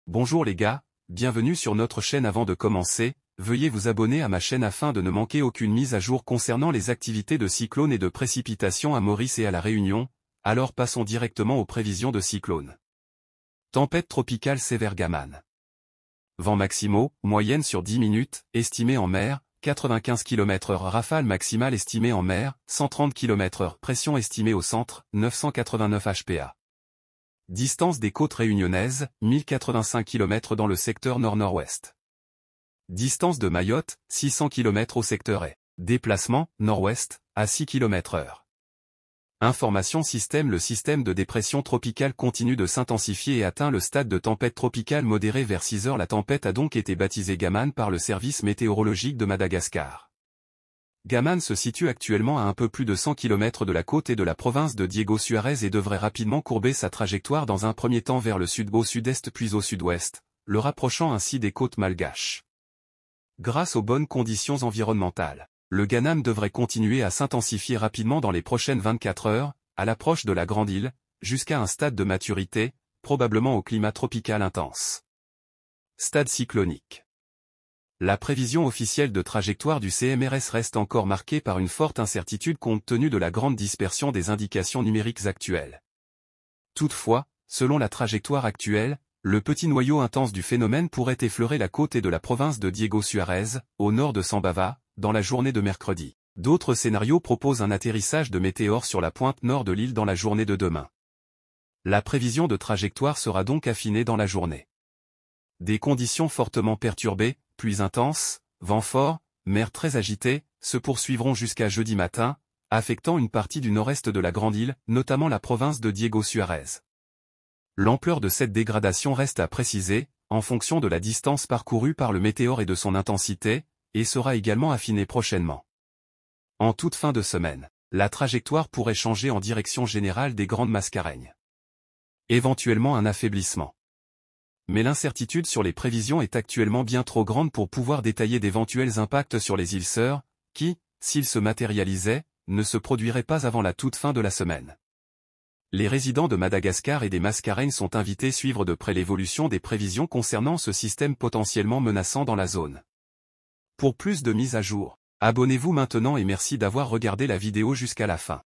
Bonjour les gars, bienvenue sur notre chaîne. Avant de commencer, veuillez vous abonner à ma chaîne afin de ne manquer aucune mise à jour concernant les activités de cyclone et de précipitation à Maurice et à la Réunion. Alors passons directement aux prévisions de cyclone. Tempête tropicale sévère Gaman. Vents maximaux, moyenne sur 10 minutes, estimé en mer, 95 km/h. Rafale maximale estimée en mer, 130 km/h. Pression estimée au centre, 989 HPA. Distance des côtes réunionnaises, 1085 km dans le secteur nord-nord-ouest. Distance de Mayotte, 600 km au secteur est. Déplacement, nord-ouest, à 6 km/h. Information système. Le système de dépression tropicale continue de s'intensifier et atteint le stade de tempête tropicale modérée vers 6 heures. La tempête a donc été baptisée Gaman par le service météorologique de Madagascar. Gaman se situe actuellement à un peu plus de 100 km de la côte et de la province de Diego Suarez et devrait rapidement courber sa trajectoire dans un premier temps vers le sud au sud-est puis au sud-ouest, le rapprochant ainsi des côtes malgaches. Grâce aux bonnes conditions environnementales, le Gaman devrait continuer à s'intensifier rapidement dans les prochaines 24 heures, à l'approche de la Grande Île, jusqu'à un stade de maturité, probablement au climat tropical intense. Stade cyclonique. La prévision officielle de trajectoire du CMRS reste encore marquée par une forte incertitude compte tenu de la grande dispersion des indications numériques actuelles. Toutefois, selon la trajectoire actuelle, le petit noyau intense du phénomène pourrait effleurer la côte et de la province de Diego Suarez, au nord de Sambava, dans la journée de mercredi. D'autres scénarios proposent un atterrissage de météores sur la pointe nord de l'île dans la journée de demain. La prévision de trajectoire sera donc affinée dans la journée. Des conditions fortement perturbées, pluies intenses, vents forts, mer très agitée, se poursuivront jusqu'à jeudi matin, affectant une partie du nord-est de la Grande Île, notamment la province de Diego Suarez. L'ampleur de cette dégradation reste à préciser, en fonction de la distance parcourue par le météore et de son intensité, et sera également affinée prochainement. En toute fin de semaine, la trajectoire pourrait changer en direction générale des grandes mascareignes. Éventuellement un affaiblissement. Mais l'incertitude sur les prévisions est actuellement bien trop grande pour pouvoir détailler d'éventuels impacts sur les îles Sœurs, qui, s'ils se matérialisaient, ne se produiraient pas avant la toute fin de la semaine. Les résidents de Madagascar et des Mascareignes sont invités à suivre de près l'évolution des prévisions concernant ce système potentiellement menaçant dans la zone. Pour plus de mises à jour, abonnez-vous maintenant et merci d'avoir regardé la vidéo jusqu'à la fin.